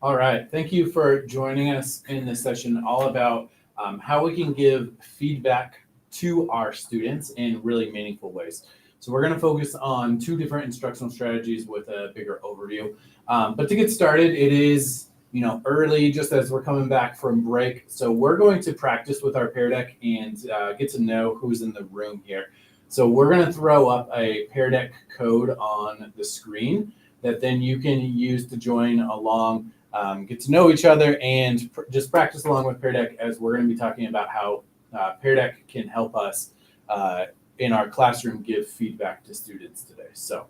All right. Thank you for joining us in this session all about how we can give feedback to our students in really meaningful ways. So we're going to focus on two different instructional strategies with a bigger overview. But to get started, it is early, just as we're coming back from break. So we're going to practice with our Pear Deck and get to know who's in the room here. So we're going to throw up a Pear Deck code on the screen that then you can use to join along, get to know each other, and just practice along with Pear Deck, as we're going to be talking about how Pear Deck can help us in our classroom give feedback to students today. So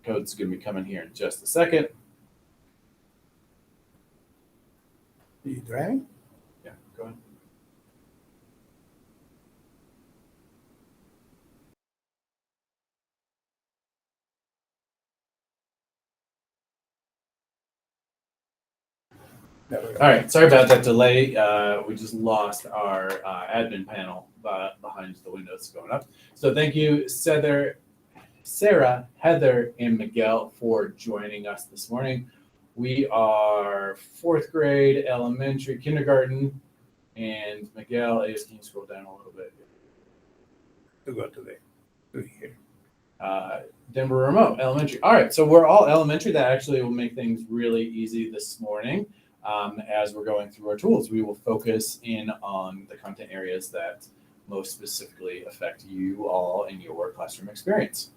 code's going to be coming here in just a second. Are you driving? Yeah, go ahead. All right, sorry about that delay. We just lost our admin panel behind the windows going up. So thank you, Sarah, Heather, and Miguel for joining us this morning. We are fourth grade, elementary, kindergarten, and Miguel is, can you scroll down a little bit? To go to here. Denver Remote Elementary. All right, so we're all elementary. That actually will make things really easy this morning. As we're going through our tools, we will focus in on the content areas that most specifically affect you all in your classroom experience.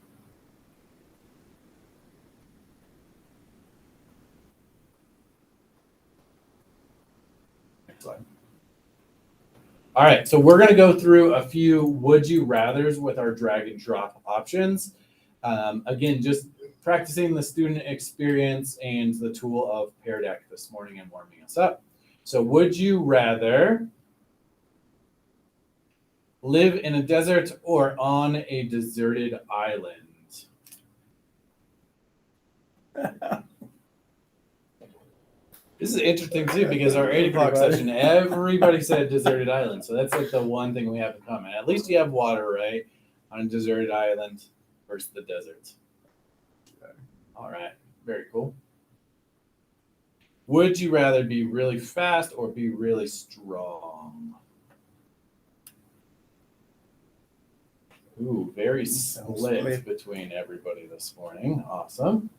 Next slide. All right, so we're going to go through a few would you rathers with our drag and drop options. Again, just practicing the student experience and the tool of Pear Deck this morning and warming us up. So would you rather live in a desert or on a deserted island? This is interesting too, because our 8 o'clock session, everybody said deserted island. So that's like the one thing we have in common. At least you have water, right? On a deserted island versus the desert. All right, very cool. Would you rather be really fast or be really strong? Ooh, very split between everybody this morning. Awesome.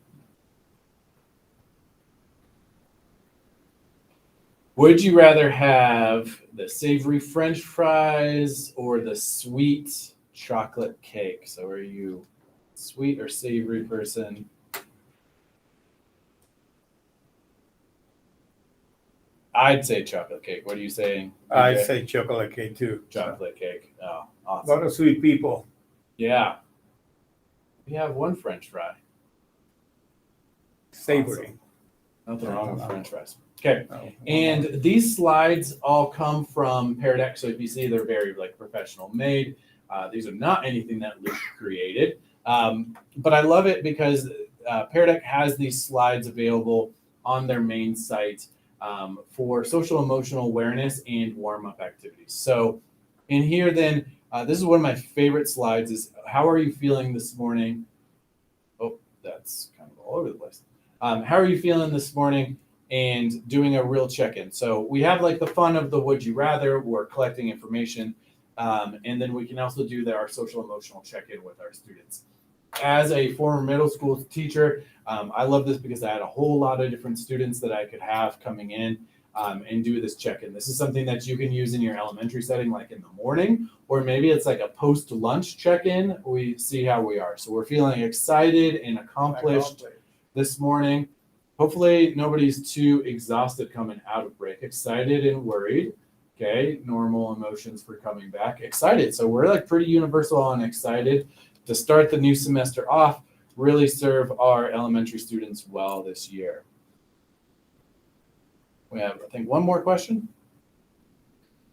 Would you rather have the savory French fries or the sweet chocolate cake? So are you a sweet or savory person? I'd say chocolate cake. What are you saying? I say chocolate cake too. Chocolate cake. Oh, awesome. A lot of sweet people. Yeah. We have one French fry. Savory. Awesome. Nothing wrong with French fries. Okay. And these slides all come from Pear Deck. So if you see, they're very professional made. These are not anything that Luke created. But I love it because Pear Deck has these slides available on their main site for social emotional awareness and warm-up activities. So in here then, this is one of my favorite slides is how are you feeling this morning? Oh, that's kind of all over the place. How are you feeling this morning? And doing a real check-in. So we have the fun of the would you rather, we're collecting information, and then we can also do our social emotional check-in with our students. As a former middle school teacher, I love this because I had a whole lot of different students that I could have coming in and do this check-in. This is something that you can use in your elementary setting, like in the morning, or maybe it's like a post-lunch check-in. We see how we are. So we're feeling excited and accomplished this morning. Hopefully nobody's too exhausted coming out of break. Excited and worried. Okay, normal emotions for coming back. Excited. So we're pretty universal on excited to start the new semester off, really serve our elementary students well this year. We have, I think, one more question.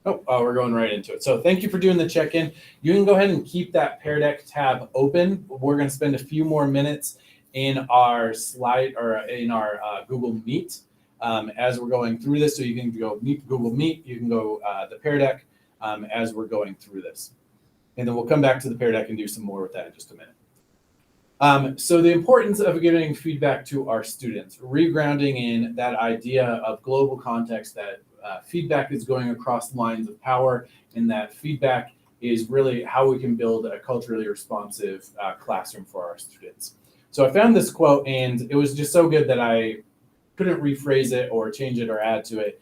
Oh, we're going right into it. So thank you for doing the check-in. You can go ahead and keep that Pear Deck tab open. We're going to spend a few more minutes in our slide or in our Google Meet as we're going through this. So you can go Google Meet, you can go the Pear Deck as we're going through this. And then we'll come back to the Pear Deck and do some more with that in just a minute. So the importance of giving feedback to our students, regrounding in that idea of global context, that feedback is going across lines of power, and that feedback is really how we can build a culturally responsive classroom for our students. So I found this quote, and it was just so good that I couldn't rephrase it or change it or add to it.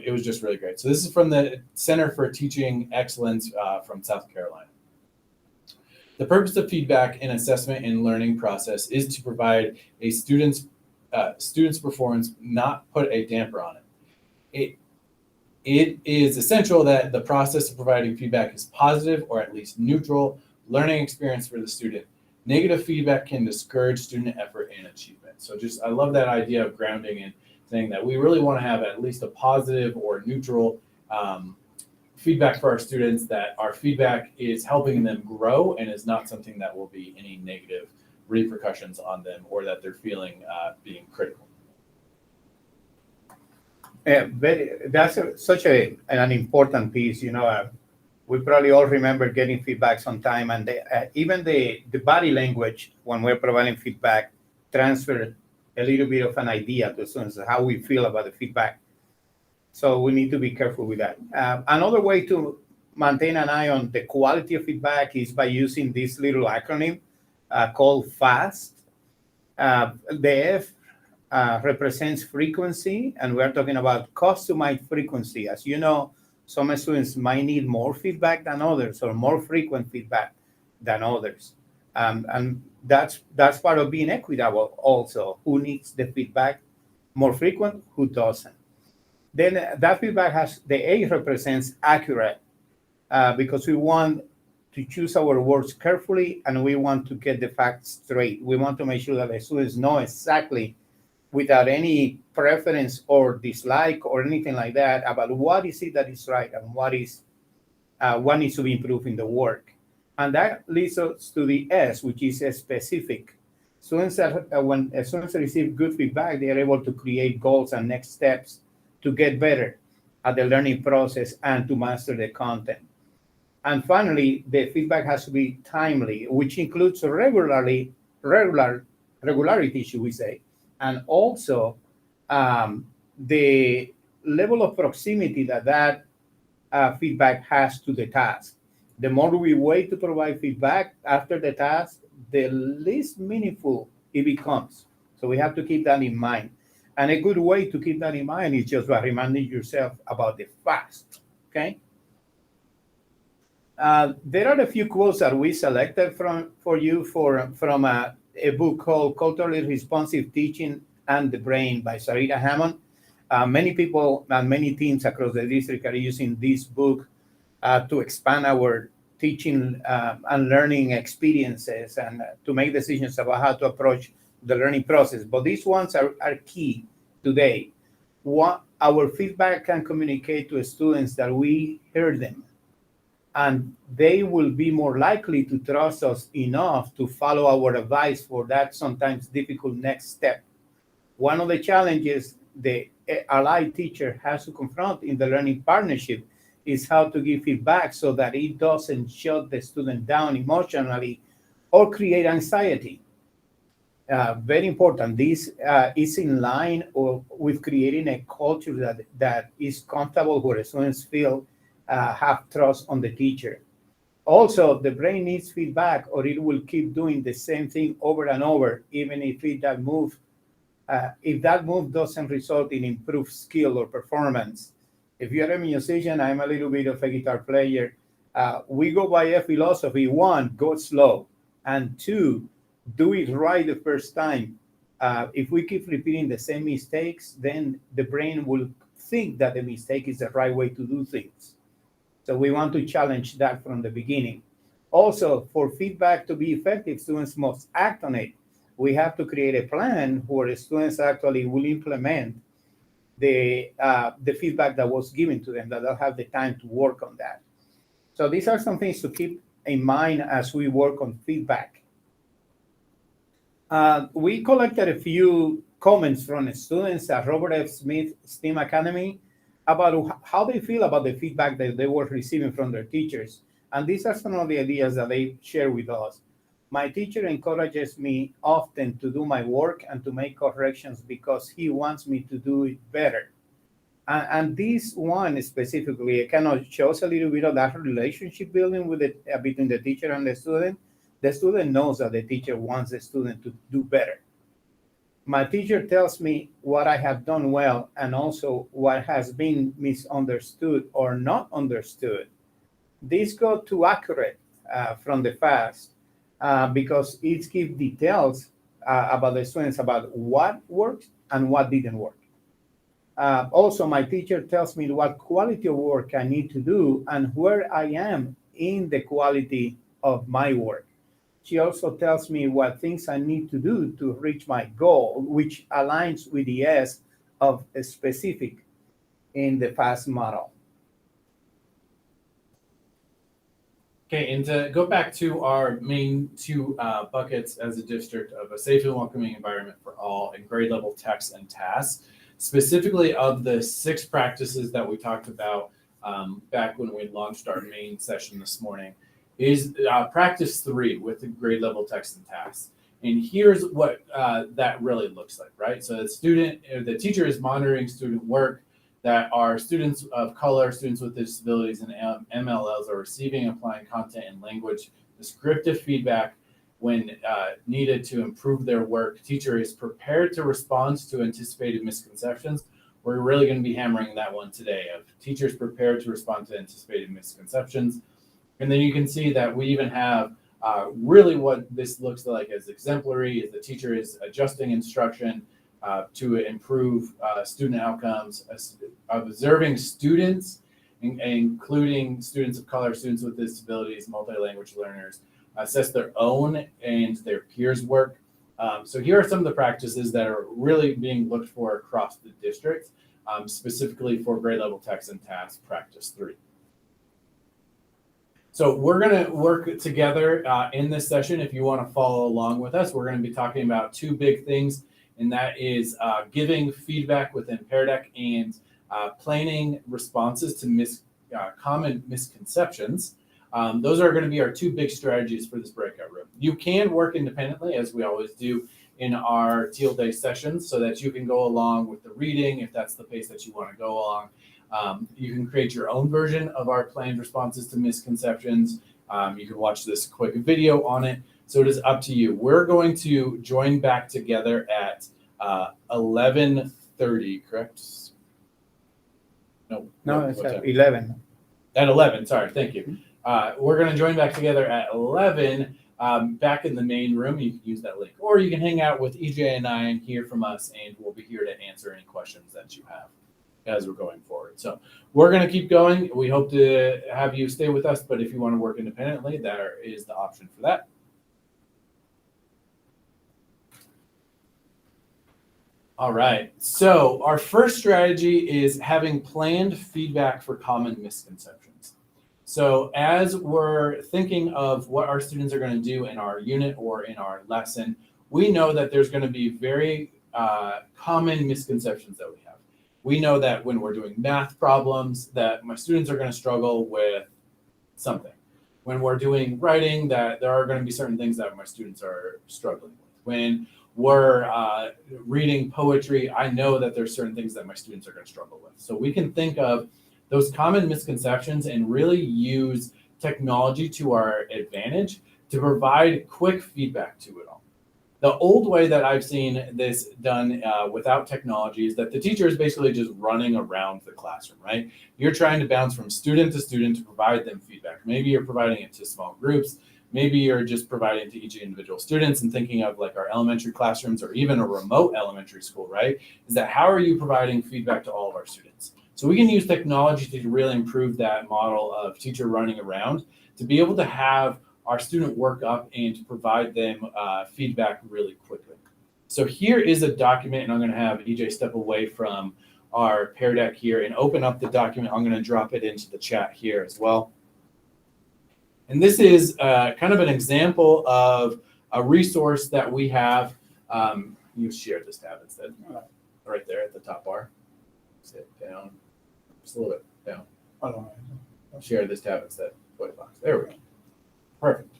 It was just really great. So this is from the Center for Teaching Excellence from South Carolina. The purpose of feedback and assessment and learning process is to provide a student's performance, not put a damper on it. It is essential that the process of providing feedback is positive or at least neutral learning experience for the student. Negative feedback can discourage student effort and achievement. So I love that idea of grounding and saying that we really want to have at least a positive or neutral feedback for our students, that our feedback is helping them grow and is not something that will be any negative repercussions on them or that they're feeling being critical. That's such an important piece. We probably all remember getting feedback sometime, and even the body language when we're providing feedback transfer a little bit of an idea to students of how we feel about the feedback. So we need to be careful with that. Another way to maintain an eye on the quality of feedback is by using this little acronym called FAST. The F represents frequency, and we're talking about customized frequency. As you know, some students might need more feedback than others, or more frequent feedback than others. And that's part of being equitable also. Who needs the feedback more frequent, who doesn't? Then that feedback the A represents accurate, because we want to choose our words carefully, and we want to get the facts straight. We want to make sure that the students know exactly, without any preference or dislike or anything like that, about what is it that is right and what needs to be improved in the work. And that leads us to the S, which is specific. Students when students receive good feedback, they are able to create goals and next steps to get better at the learning process and to master the content. And finally, the feedback has to be timely, which includes regularity, should we say, and also the level of proximity that feedback has to the task. The more we wait to provide feedback after the task, the least meaningful it becomes. So we have to keep that in mind. And a good way to keep that in mind is just by reminding yourself about the FAST, okay? There are a few quotes that we selected for you from a book called Culturally Responsive Teaching and the Brain by Sarita Hammond. Many people and many teams across the district are using this book to expand our teaching and learning experiences and to make decisions about how to approach the learning process. But these ones are key today. Our feedback can communicate to students that we hear them, and they will be more likely to trust us enough to follow our advice for that sometimes difficult next step. One of the challenges the allied teacher has to confront in the learning partnership is how to give feedback so that it doesn't shut the student down emotionally or create anxiety. Very important. This is in line with creating a culture that is comfortable, where students feel have trust on the teacher. Also, the brain needs feedback, or it will keep doing the same thing over and over, even if that move doesn't result in improved skill or performance. If you're a musician, I'm a little bit of a guitar player. We go by a philosophy: one, go slow, and two, do it right the first time. If we keep repeating the same mistakes, then the brain will think that the mistake is the right way to do things. So we want to challenge that from the beginning. Also, for feedback to be effective, students must act on it. We have to create a plan where students actually will implement the feedback that was given to them, that they'll have the time to work on that. So these are some things to keep in mind as we work on feedback. We collected a few comments from students at Robert F. Smith STEAM Academy about how they feel about the feedback that they were receiving from their teachers. And these are some of the ideas that they share with us. My teacher encourages me often to do my work and to make corrections because he wants me to do it better. And this one specifically, it kind of shows a little bit of that relationship building with between the teacher and the student. The student knows that the teacher wants the student to do better. My teacher tells me what I have done well and also what has been misunderstood or not understood. These go too accurate from the past because it gives details about the students about what works and what didn't work. Also, my teacher tells me what quality of work I need to do and where I am in the quality of my work. She also tells me what things I need to do to reach my goal, which aligns with the S of specific in the FAST model. Okay, and to go back to our main two buckets as a district of a safe and welcoming environment for all and grade level texts and tasks, specifically of the 6 practices that we talked about back when we launched our main session this morning, is practice 3 with the grade level text and tasks. And here's what that really looks like, right? So the teacher is monitoring student work, that are students of color, students with disabilities, and MLLs are receiving and applying content and language, descriptive feedback when needed to improve their work. Teacher is prepared to respond to anticipated misconceptions. We're really going to be hammering that one today of teachers prepared to respond to anticipated misconceptions. And then you can see that we even have really what this looks like as exemplary, is the teacher is adjusting instruction to improve student outcomes, observing students, including students of color, students with disabilities, multi-language learners, assess their own and their peers' work. So here are some of the practices that are really being looked for across the district, specifically for grade level text and tasks practice 3. So we're going to work together in this session. If you want to follow along with us, we're going to be talking about 2 big things, and that is giving feedback within Pear Deck and planning responses to common misconceptions. Those are going to be our 2 big strategies for this breakout room. You can work independently, as we always do in our Teal Day sessions, so that you can go along with the reading if that's the pace that you want to go along. You can create your own version of our planned responses to misconceptions. You can watch this quick video on it. So it is up to you. We're going to join back together at 11:30, correct? No, it's at 11. At 11, sorry, thank you. We're going to join back together at 11 back in the main room. You can use that link. Or you can hang out with EJ and I and hear from us, and we'll be here to answer any questions that you have as we're going forward. So we're going to keep going. We hope to have you stay with us, but if you want to work independently, there is the option for that. All right, so our first strategy is having planned feedback for common misconceptions. So as we're thinking of what our students are going to do in our unit or in our lesson, we know that there's going to be very common misconceptions that we have. We know that when we're doing math problems, that my students are going to struggle with something. When we're doing writing, that there are going to be certain things that my students are struggling with. When we're reading poetry, I know that there's certain things that my students are going to struggle with. So we can think of those common misconceptions and really use technology to our advantage to provide quick feedback to it all. The old way that I've seen this done without technology is that the teacher is basically just running around the classroom, right? You're trying to bounce from student to student to provide them feedback. Maybe you're providing it to small groups. Maybe you're just providing it to each individual students, and thinking of like our elementary classrooms or even a remote elementary school, right? Is that how are you providing feedback to all of our students? So we can use technology to really improve that model of teacher running around to be able to have our student work up and to provide them feedback really quickly. So here is a document, and I'm going to have EJ step away from our Pear Deck here and open up the document. I'm going to drop it into the chat here as well. And this is kind of an example of a resource that we have. You share this tab instead, right there at the top bar. Sit down, just a little bit down. Share this tab instead. White box. There we go. Perfect.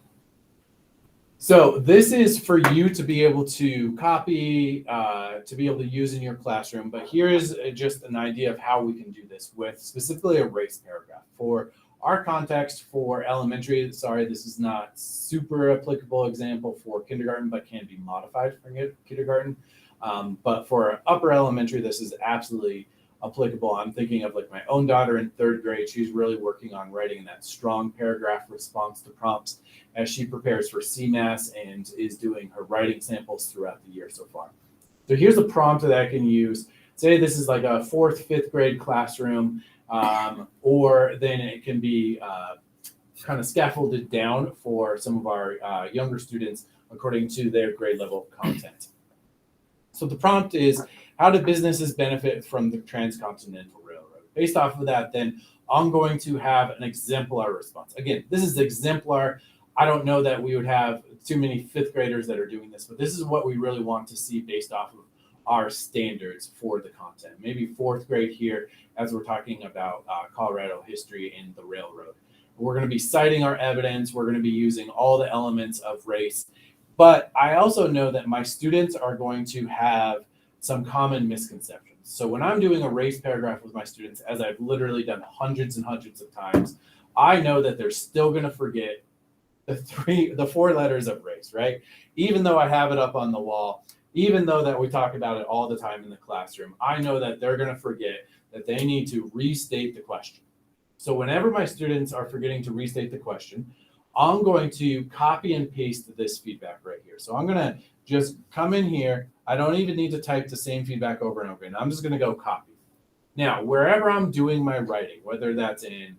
So this is for you to be able to copy, to be able to use in your classroom. But here is just an idea of how we can do this with specifically a race paragraph. For our context for elementary, sorry, this is not super applicable example for kindergarten, but can be modified for kindergarten. But for upper elementary, this is absolutely applicable. I'm thinking of like my own daughter in 3rd grade. She's really working on writing that strong paragraph response to prompts as she prepares for CMAS and is doing her writing samples throughout the year so far. So here's a prompt that I can use. Say this is like a 4th, 5th grade classroom, or then it can be kind of scaffolded down for some of our younger students according to their grade level content. So the prompt is, how do businesses benefit from the Transcontinental Railroad? Based off of that, then I'm going to have an exemplar response. Again, this is exemplar. I don't know that we would have too many 5th graders that are doing this, but this is what we really want to see based off of our standards for the content. Maybe 4th grade here, as we're talking about Colorado history and the railroad. We're going to be citing our evidence. We're going to be using all the elements of race. But I also know that my students are going to have some common misconceptions. So when I'm doing a race paragraph with my students, as I've literally done hundreds and hundreds of times, I know that they're still going to forget the 4 letters of race, right? Even though I have it up on the wall, even though that we talk about it all the time in the classroom, I know that they're going to forget that they need to restate the question. So whenever my students are forgetting to restate the question, I'm going to copy and paste this feedback right here. So I'm going to just come in here. I don't even need to type the same feedback over and over again. I'm just going to go copy. Now, wherever I'm doing my writing, whether that's in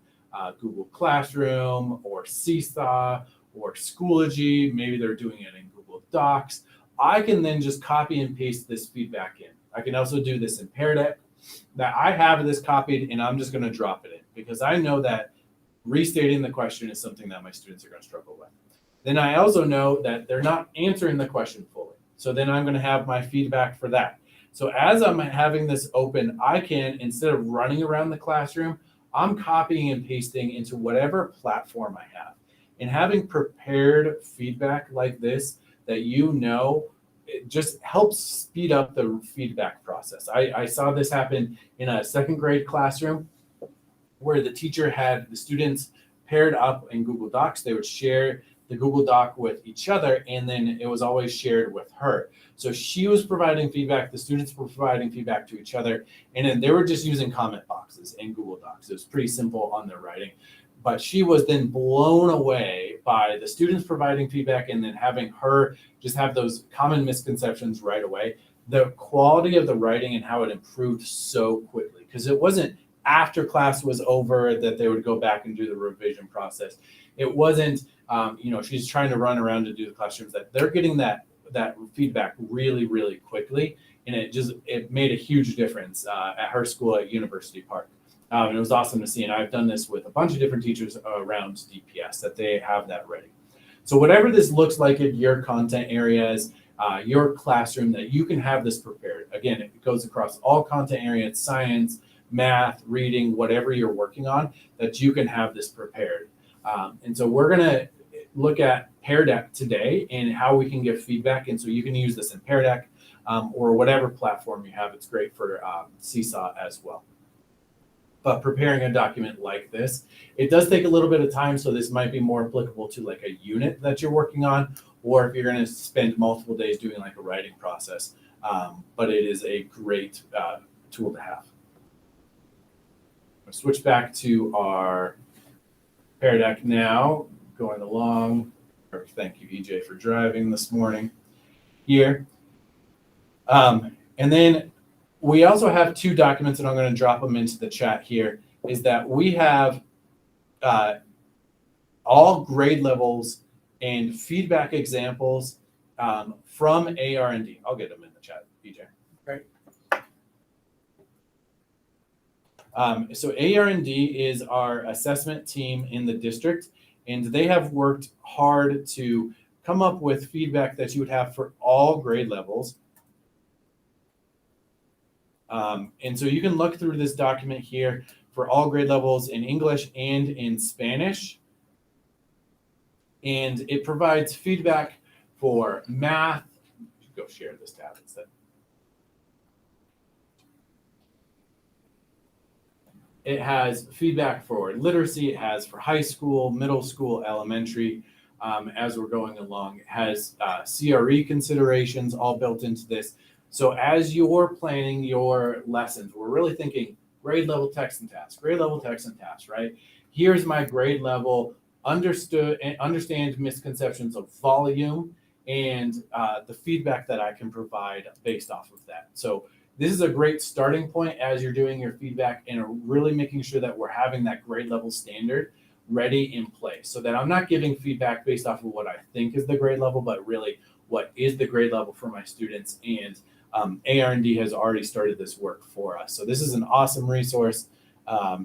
Google Classroom or Seesaw or Schoology, maybe they're doing it in Google Docs, I can then just copy and paste this feedback in. I can also do this in Pear Deck. That I have this copied and I'm just going to drop it in because I know that restating the question is something that my students are going to struggle with. Then I also know that they're not answering the question fully. So then I'm going to have my feedback for that. So as I'm having this open, I can, instead of running around the classroom, I'm copying and pasting into whatever platform I have. And having prepared feedback like this that it just helps speed up the feedback process. I saw this happen in a 2nd grade classroom where the teacher had the students paired up in Google Docs. They would share the Google Doc with each other, and then it was always shared with her. So she was providing feedback, the students were providing feedback to each other, and then they were just using comment boxes in Google Docs. It was pretty simple on their writing. But she was then blown away by the students providing feedback and then having her just have those common misconceptions right away. The quality of the writing and how it improved so quickly, because it wasn't after class was over that they would go back and do the revision process. It wasn't, she's trying to run around to do the classrooms, that they're getting that feedback really, really quickly. And it made a huge difference at her school at University Park. And it was awesome to see. And I've done this with a bunch of different teachers around DPS that they have that ready. So whatever this looks like in your content areas, your classroom, that you can have this prepared. Again, it goes across all content areas, science, math, reading, whatever you're working on, that you can have this prepared. And so we're going to look at Pear Deck today and how we can give feedback. And so you can use this in Pear Deck or whatever platform you have. It's great for Seesaw as well. But preparing a document like this, it does take a little bit of time. So this might be more applicable to like a unit that you're working on, or if you're going to spend multiple days doing like a writing process. But it is a great tool to have. I'll switch back to our Pear Deck now, going along. Thank you, EJ, for driving this morning here. And then we also have 2 documents, and I'm going to drop them into the chat here, is that we have all grade levels and feedback examples from AR&D. I'll get them in the chat, EJ. Great. So AR&D is our assessment team in the district, and they have worked hard to come up with feedback that you would have for all grade levels. And so you can look through this document here for all grade levels in English and in Spanish. And it provides feedback For math, go share this tab instead. It has feedback for literacy. It has for high school, middle school, elementary. As we're going along, it has CRE considerations all built into this. So as you're planning your lessons, we're really thinking grade level text and tasks, right? Here's my grade level, understand misconceptions of volume and the feedback that I can provide based off of that. So this is a great starting point as you're doing your feedback and really making sure that we're having that grade level standard ready in place so that I'm not giving feedback based off of what I think is the grade level, but really what is the grade level for my students. And AR&D has already started this work for us. So this is an awesome resource.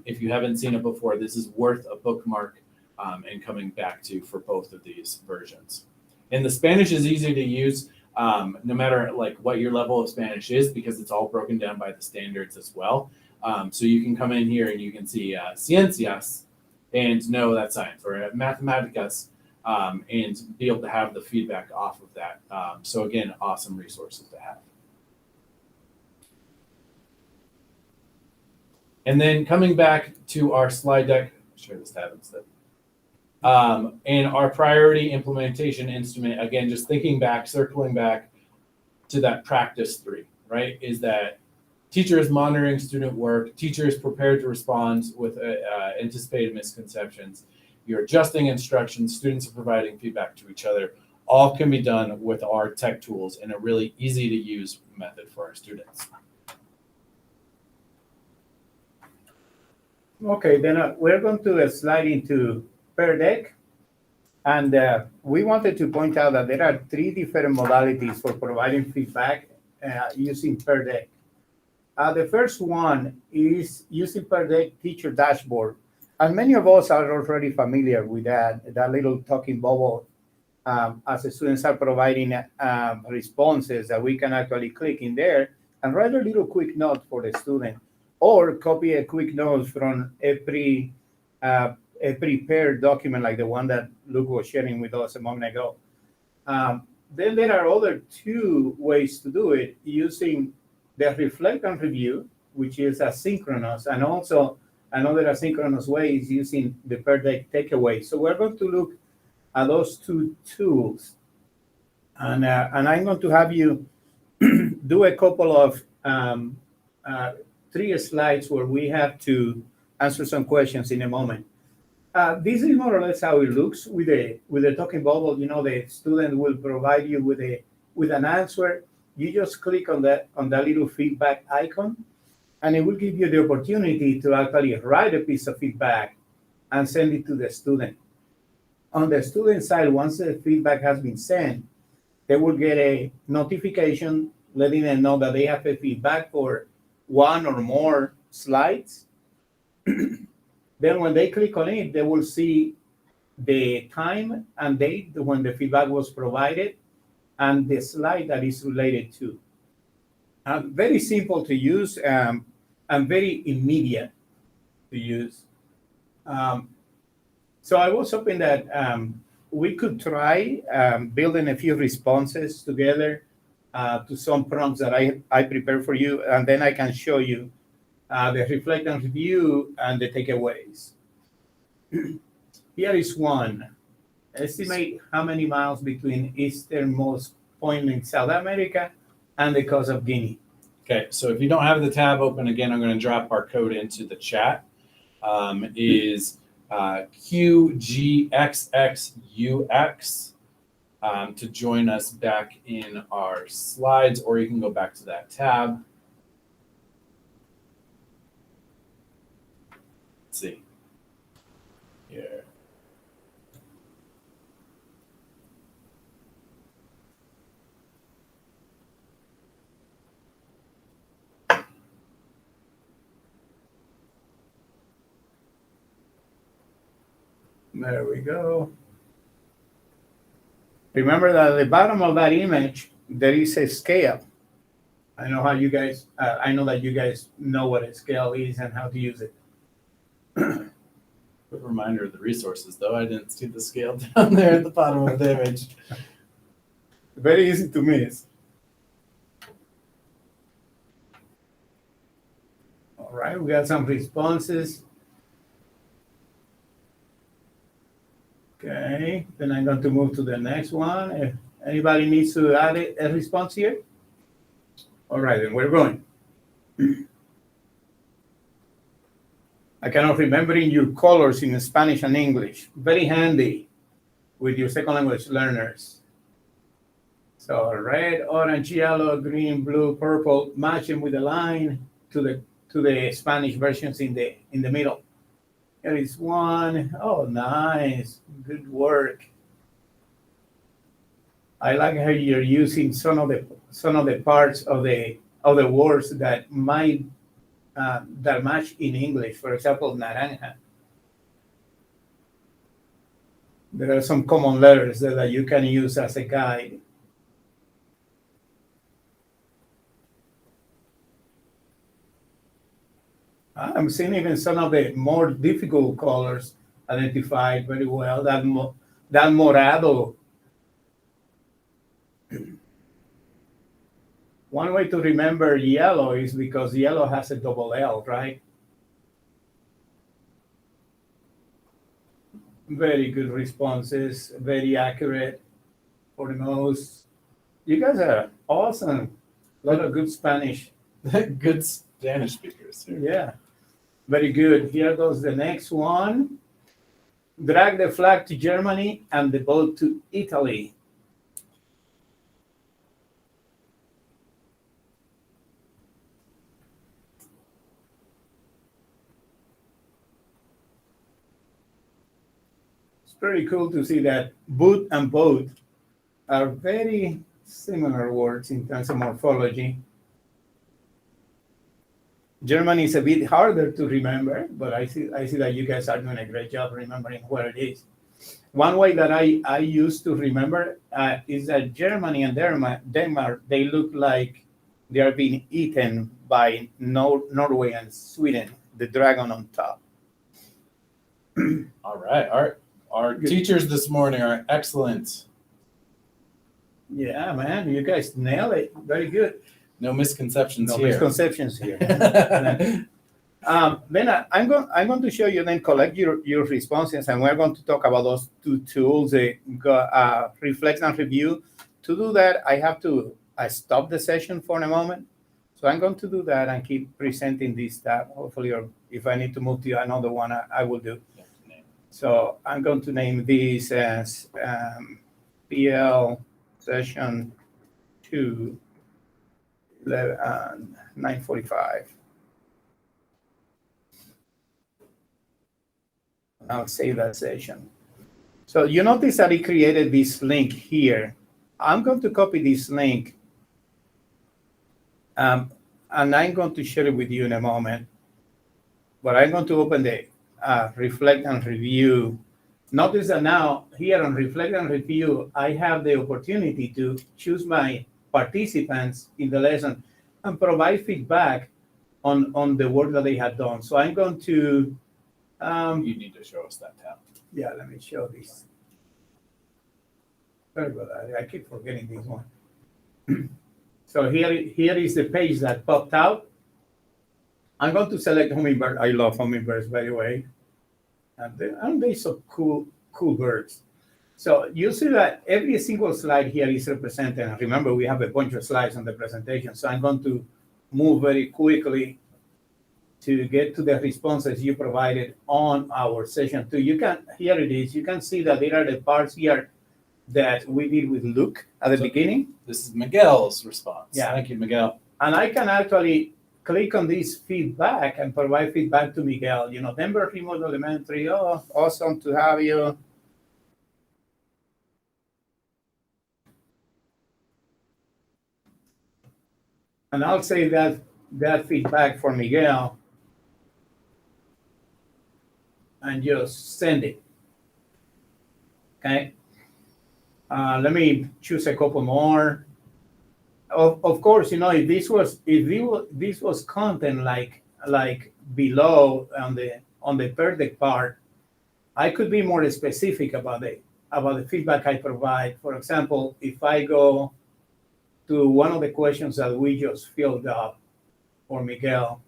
If you haven't seen it before, this is worth a bookmark and coming back to for both of these versions. And the Spanish is easy to use. No matter like what your level of Spanish is, because it's all broken down by the standards as well. So you can come in here and you can see ciencias and know that's science, or mathematicas, and be able to have the feedback off of that. So again, awesome resources to have. And then coming back to our slide deck, share this tab instead. And our priority implementation instrument, again, just thinking back, circling back to that practice 3, right? Is that teacher is monitoring student work, teacher is prepared to respond with anticipated misconceptions, you're adjusting instructions, students are providing feedback to each other. All can be done with our tech tools in a really easy to use method for our students. Okay, then we're going to slide into Pear Deck. And we wanted to point out that there are 3 different modalities for providing feedback using Pear Deck. The first one is using Pear Deck Teacher Dashboard. And many of us are already familiar with that little talking bubble as the students are providing responses that we can actually click in there and write a little quick note for the student, or copy a quick note from every prepared document like the one that Luke was sharing with us a moment ago. Then there are other 2 ways to do it, using the reflect and review, which is asynchronous, and also another asynchronous way is using the Pear Deck takeaway. So we're going to look at those 2 tools, and I'm going to have you do a couple of 3 slides where we have to answer some questions in a moment. This is more or less how it looks with the talking bubble. You know, the student will provide you with an answer. You just click on that little feedback icon, and it will give you the opportunity to actually write a piece of feedback and send it to the student. On the student side, once the feedback has been sent, they will get a notification letting them know that they have a feedback for 1 or more slides. Then when they click on it, they will see the time and date when the feedback was provided and the slide that is related to. Very simple to use and very immediate to use. So I was hoping that we could try building a few responses together to some prompts that I prepared for you, and then I can show you the reflect and review and the takeaways. Here is one. Estimate how many miles between easternmost point in South America and the coast of Guinea. Okay, so if you don't have the tab open, again, I'm going to drop our code into the chat. Is QGXXUX to join us back in our slides, or you can go back to that tab. Let's see here. There we go. Remember that at the bottom of that image, there is a scale. I know that you guys know what a scale is and how to use it. Quick reminder of the resources, though. I didn't see the scale down there at the bottom of the image. Very easy to miss. All right, we got some responses. Okay, then I'm going to move to the next one. If anybody needs to add a response here? All right, then we're going. I cannot remember in your colors in Spanish and English. Very handy with your second language learners. So red, orange, yellow, green, blue, purple, matching with the line to the Spanish versions in the middle. Here is one. Oh, nice. Good work. I like how you're using some of the parts of the words that might that match in English. For example, naranja. There are some common letters that you can use as a guide. I'm seeing even some of the more difficult colors identified very well. That morado. One way to remember yellow is because yellow has a double L, right? Very good responses, very accurate for the most. You guys are awesome. A lot of good Spanish. Good Spanish speakers here. Yeah, very good. Here goes the next one. Drag the flag to Germany and the boat to Italy. It's pretty cool to see that boot and boat are very similar words in terms of morphology. Germany is a bit harder to remember, but I see that you guys are doing a great job remembering where it is. One way that I used to remember is that Germany and Denmark, they look like they are being eaten by Norway and Sweden, the dragon on top. All right. Our teachers this morning are excellent. Yeah, man, you guys nail it. Very good. No misconceptions No here. misconceptions here. Then I'm going to show you, then collect your responses, and we're going to talk about those two tools, reflect and review. To do that, I have to stop the session for a moment. So I'm going to do that and keep presenting this tab, hopefully, or if I need to move to another one, I will do. So I'm going to name this as PL session 2. 9:45. I'll save that session. So you notice that it created this link here. I'm going to copy this link, and I'm going to share it with you in a moment. But I'm going to open the Reflect and Review. Notice that now here on Reflect and Review, I have the opportunity to choose my participants in the lesson and provide feedback on the work that they had done. So I'm going to... you need to show us that tab. Yeah, let me show this. Sorry about that. I keep forgetting this one. So here is the page that popped out. I'm going to select hummingbird. I love hummingbirds, by the way. And they're so cool birds. So you see that every single slide here is represented. And remember, we have a bunch of slides on the presentation. So I'm going to move very quickly to get to the responses you provided on our session 2. Here it is. You can see that there are the parts here that we did with Luke at the beginning. This is Miguel's response. Yeah. Thank you, Miguel. And I can actually click on this feedback and provide feedback to Miguel. Denver Remote Elementary, oh, awesome to have you. And I'll say that feedback for Miguel and just send it. Okay. Let me choose a couple more. Of course, if this was content like below on the per deck part, I could be more specific about about the feedback I provide. For example, if I go to one of the questions that we just filled up for Miguel,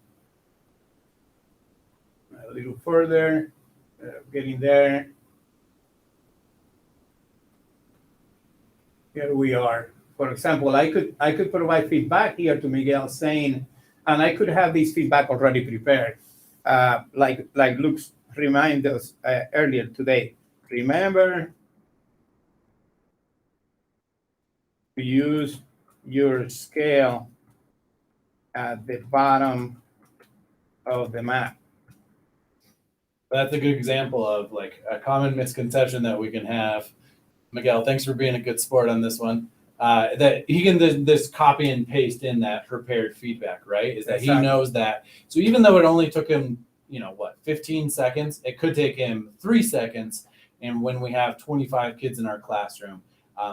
a little further, getting there. Here we are. For example, I could provide feedback here to Miguel saying, and I could have this feedback already prepared, like Luke's reminded us earlier today. Remember to use your scale at the bottom of the map. That's a good example of like a common misconception that we can have. Miguel, thanks for being a good sport on this one. That he can just copy and paste in that prepared feedback, right? Is that Exactly. He knows that. So even though it only took him, 15 seconds, it could take him 3 seconds. And when we have 25 kids in our classroom,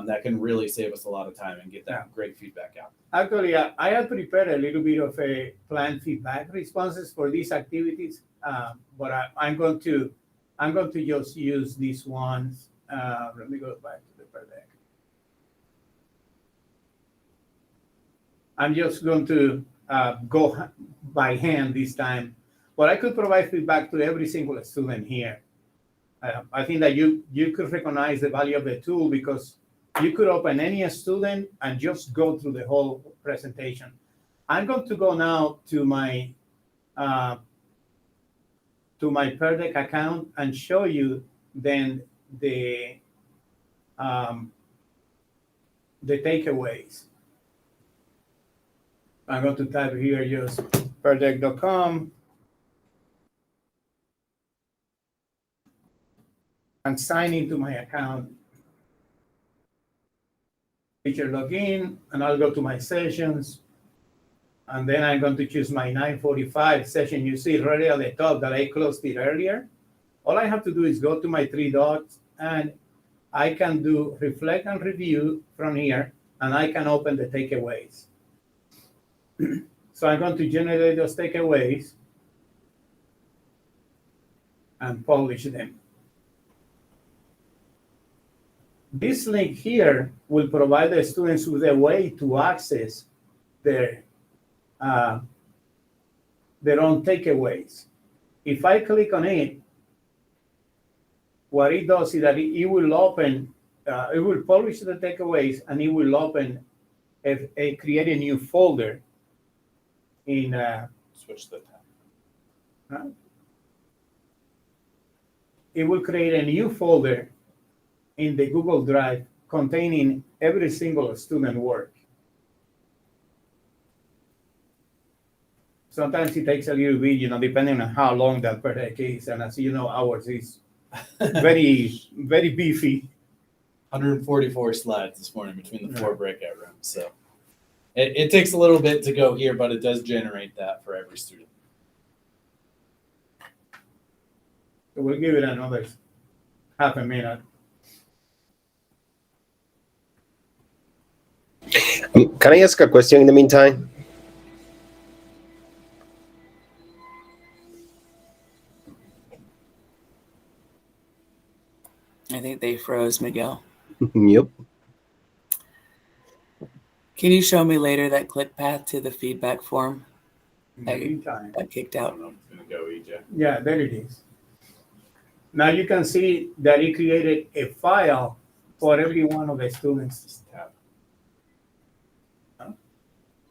that can really save us a lot of time and get that great feedback out. Actually, I had prepared a little bit of a planned feedback responses for these activities, but I'm going to just use these ones. Let me go back to the per deck. I'm just going to go by hand this time, but I could provide feedback to every single student here. I think that you could recognize the value of the tool because you could open any student and just go through the whole presentation. I'm going to go now to my per deck account and show you then the takeaways. I'm going to type here just perdeck.com and sign into my account. Teacher login, and I'll go to my sessions. And then I'm going to choose my 9:45 session. You see right at the top that I closed it earlier. All I have to do is go to my 3 dots and I can do reflect and review from here, and I can open the takeaways. So I'm going to generate those takeaways and publish them. This link here will provide the students with a way to access their own takeaways. If I click on it, what it does is that it will open, it will publish the takeaways, and it will open create a new folder in Switch the tab. It will create a new folder in the Google Drive containing every single student work. Sometimes it takes a little bit, depending on how long that per deck is. And as you know, ours is very, very beefy. 144 slides this morning between the 4 breakout rooms. So it takes a little bit to go here, but it does generate that for every student. So we'll give it another half a minute. Can I ask a question in the meantime? I think they froze, Miguel. Yep. Can you show me later that click path to the feedback form Meantime. that kicked I out? don't know if it's going to go, EJ. Yeah, there it is. Now you can see that it created a file for every one of the students. This tab.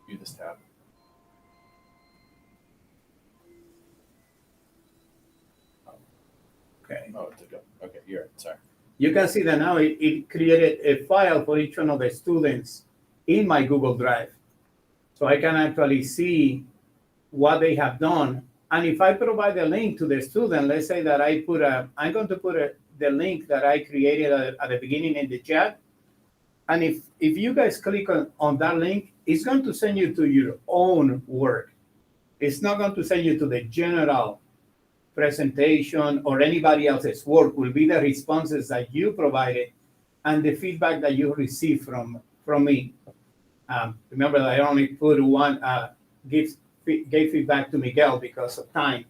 View this tab. Okay. Oh, it took up. Okay, you're right. Sorry. You can see that now it created a file for each one of the students in my Google Drive. So I can actually see what they have done. And if I provide a link to the student, let's say that I'm going to put the link that I created at the beginning in the chat. And if you guys click on that link, it's going to send you to your own work. It's not going to send you to the general presentation or anybody else's work. Will be the responses that you provided and the feedback that you received from me. Remember that I only put one, gave feedback to Miguel because of time.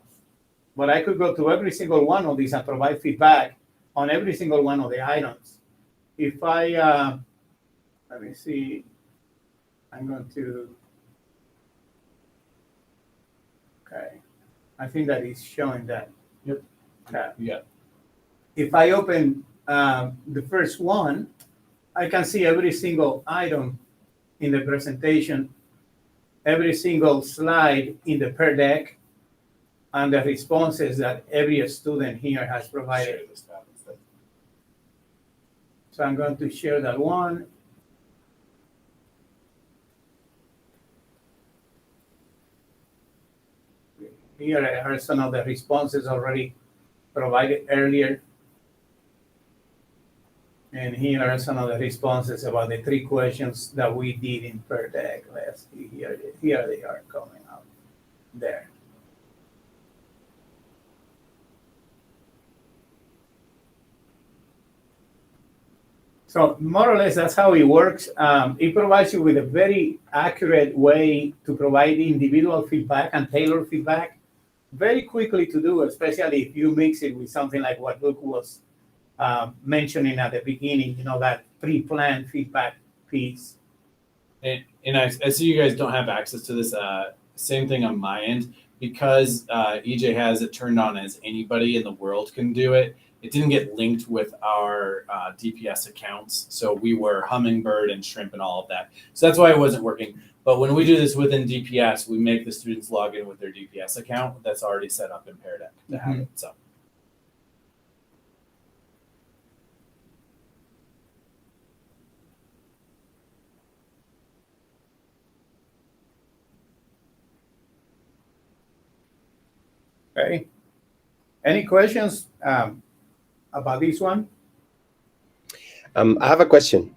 But I could go to every single one of these and provide feedback on every single one of the items. if I, let me see, I'm going to, okay, I think that is showing that. Yep. Okay. Yeah. If I open the first one, I can see every single item in the presentation, every single slide in the per deck, and the responses that every student here has provided. Share this tab instead. So I'm going to share that one. Here are some of the responses already provided earlier. And here are some of the responses about the 3 questions that we did in per deck. Let's see, here they are coming out there. So more or less, that's how it works. It provides you with a very accurate way to provide individual feedback and tailored feedback very quickly to do, especially if you mix it with something like what Luke was mentioning at the beginning, that pre-planned feedback piece. And I see you guys don't have access to this. Same thing on my end. Because EJ has it turned on as anybody in the world can do it, it didn't get linked with our DPS accounts. So we were Hummingbird and Shrimp and all of that. So that's why it wasn't working. But when we do this within DPS, we make the students log in with their DPS account that's already set up in Pear Deck to have it. So. Okay. Any questions about this one? I have a question.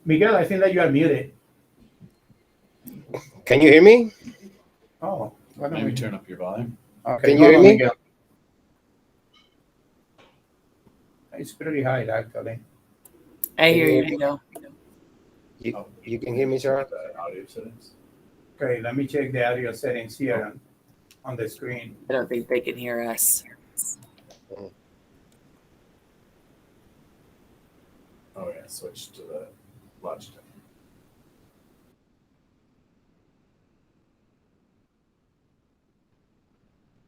Miguel, I think that you are muted. Can you hear me? Oh, why don't Maybe we turn up your volume. Okay, Can you hold hear on, me? Miguel. It's pretty high, actually. I hear you, Miguel. You can hear me, sir? Audio settings. Okay, let me check the audio settings here on the screen. I don't think they can hear us. Oh yeah, switch to the Logitech.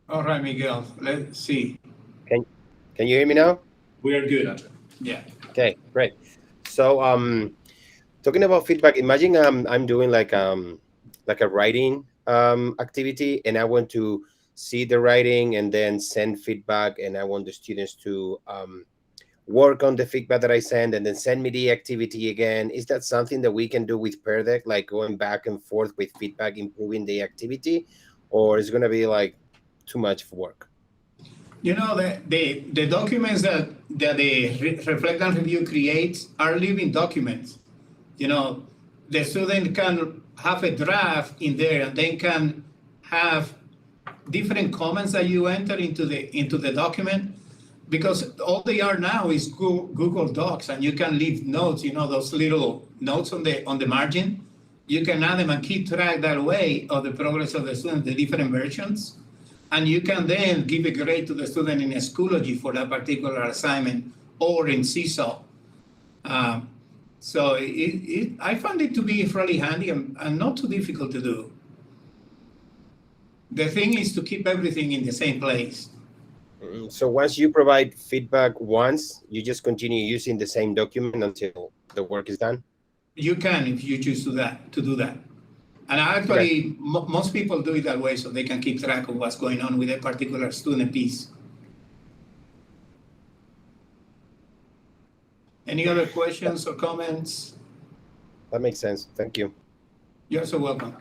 All right, Miguel, let's see. Can you hear me now? We are good. Gotcha. Yeah. Okay, great. So, talking about feedback, imagine I'm doing like a writing activity, and I want to see the writing and then send feedback, and I want the students to work on the feedback that I send and then send me the activity again. Is that something that we can do with Pear Deck, like going back and forth with feedback, improving the activity, or is it going to be like too much work? The documents that the Reflect and Review creates are living documents. The student can have a draft in there and then can have different comments that you enter into the document, because all they are now is Google Docs, and you can leave notes, those little notes on the margin. You can add them and keep track that way of the progress of the student, the different versions. And you can then give a grade to the student in Schoology for that particular assignment or in Seesaw. So I found it to be really handy and not too difficult to do. The thing is to keep everything in the same place. So once you provide feedback once, you just continue using the same document until the work is done? You can, if you choose to do that. And actually, most people do it that way so they can keep track of what's going on with a particular student piece. Any other questions or comments? That makes sense. Thank you. You're so welcome.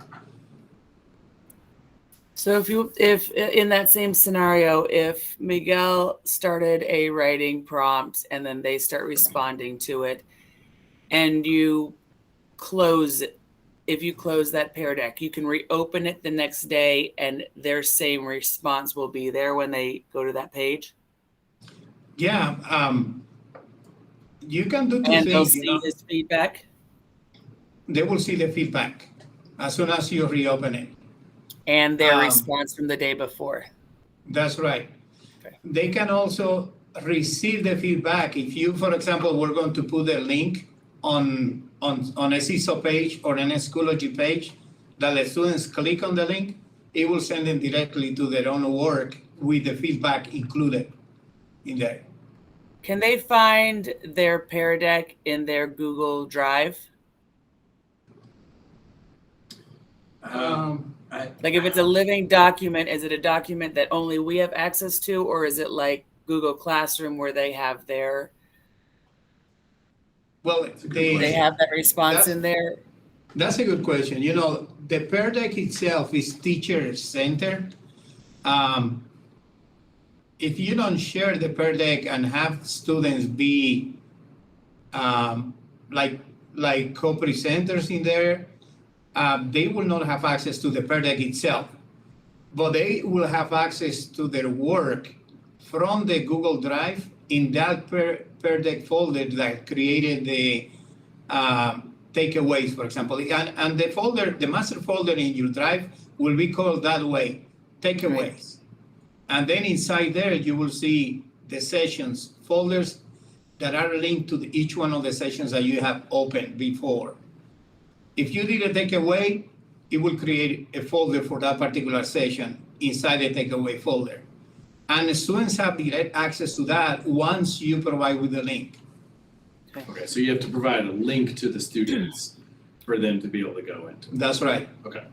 So if in that same scenario, if Miguel started a writing prompt and then they start responding to it, and if you close that Pear Deck, you can reopen it the next day and their same response will be there when they go to that page? Yeah, you can do two And they'll things. see his feedback? They will see the feedback as soon as you reopen it. And their response from the day before? That's right. Okay. They can also receive the feedback. If you, for example, we're going to put a link on a CISO page or an Schoology page that the students click on the link, it will send them directly to their own work with the feedback included in there. Can they find their Pear Deck in their Google Drive? Like if it's a living document, is it a document that only we have access to, or is it like Google Classroom where they have their they have that response in there? That's a good question. You know, the Pear Deck itself is teacher-centered. If you don't share the Pear Deck and have students be like co-presenters in there, they will not have access to the Pear Deck itself, but they will have access to their work from the Google Drive in that Pear Deck folder that created the takeaways, for example. And the folder, the master folder in your Drive will be called that way, takeaways. Right. And then inside there, you will see the sessions folders that are linked to each one of the sessions that you have opened before. If you did a takeaway, it will create a folder for that particular session inside the takeaway folder. And the students have direct access to that once you provide with the link. Okay, so you have to provide a link to the students for them to be able to go into. That's right. Okay.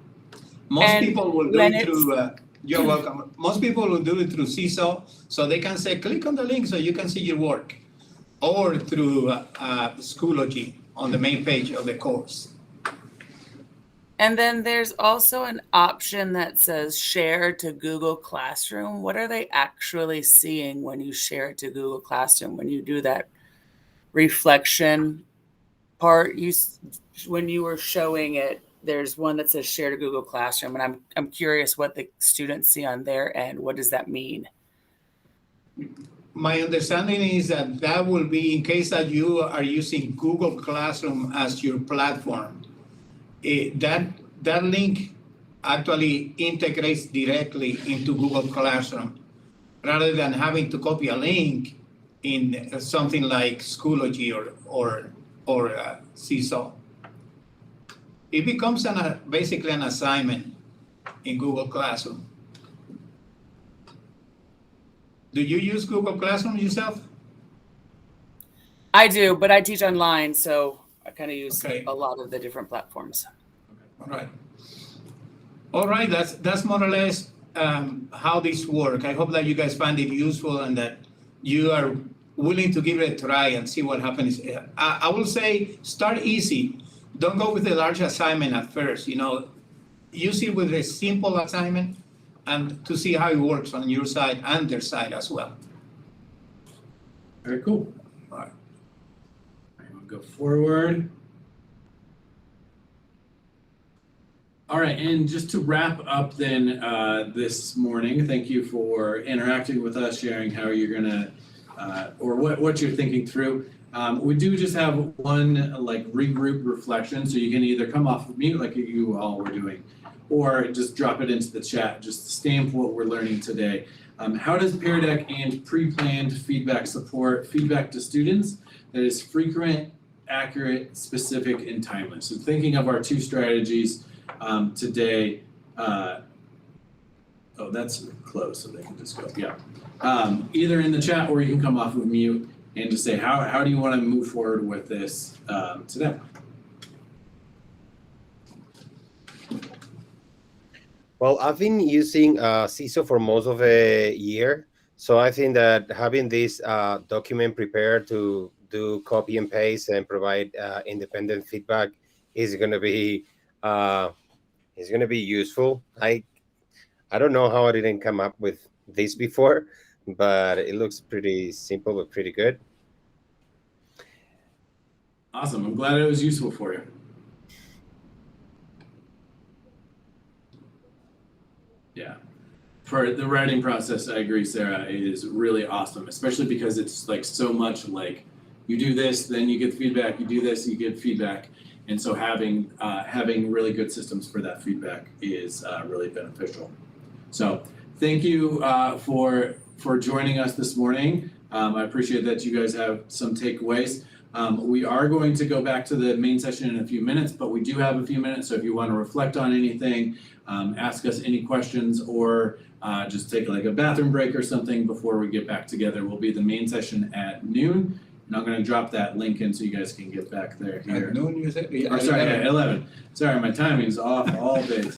Most people will do it through, you're welcome. Most people will do it through CISO, so they can say, click on the link so you can see your work, or through Schoology on the main page of the course. And then there's also an option that says share to Google Classroom. What are they actually seeing when you share it to Google Classroom? When you do that reflection part, when you were showing it, there's one that says share to Google Classroom, and I'm curious what the students see on their end. What does that mean? My understanding is that that will be in case that you are using Google Classroom as your platform. That link actually integrates directly into Google Classroom rather than having to copy a link in something like Schoology or CISO. It becomes basically an assignment in Google Classroom. Do you use Google Classroom yourself? I do, but I teach online, so I kind of use a lot of the different platforms. All right. That's more or less how this works. I hope that you guys find it useful and that you are willing to give it a try and see what happens. I will say start easy. Don't go with a large assignment at first. You know, use it with a simple assignment and to see how it works on your side and their side as well. Very cool. All right. We'll go forward. All right, and just to wrap up then this morning, thank you for interacting with us, sharing how you're gonna, or what you're thinking through. We do just have one like regroup reflection, so you can either come off of mute like you all were doing, or just drop it into the chat, just stamp what we're learning today. How does Pear Deck and pre-planned feedback support feedback to students that is frequent, accurate, specific, and timely? So thinking of our two strategies today, oh, that's closed, so they can just go, yeah. Either in the chat or you can come off of mute and just say, how do you want to move forward with this today? Well, I've been using CISO for most of a year. So I think that having this document prepared to do copy and paste and provide independent feedback is going to be useful. I don't know how I didn't come up with this before, but it looks pretty simple but pretty good. Awesome. I'm glad it was useful for you. Yeah. For the writing process, I agree, Sarah, it is really awesome, especially because it's like so much like you do this, then you get feedback, you do this, you get feedback. And so having really good systems for that feedback is really beneficial. So thank you for joining us this morning. I appreciate that you guys have some takeaways. We are going to go back to the main session in a few minutes, but we do have a few minutes. So if you want to reflect on anything, ask us any questions, or just take like a bathroom break or something before we get back together. We'll be the main session at noon. And I'm going to drop that link in so you guys can get back there here. At noon, you said? Or sorry, at 11. Sorry, my timing's off all day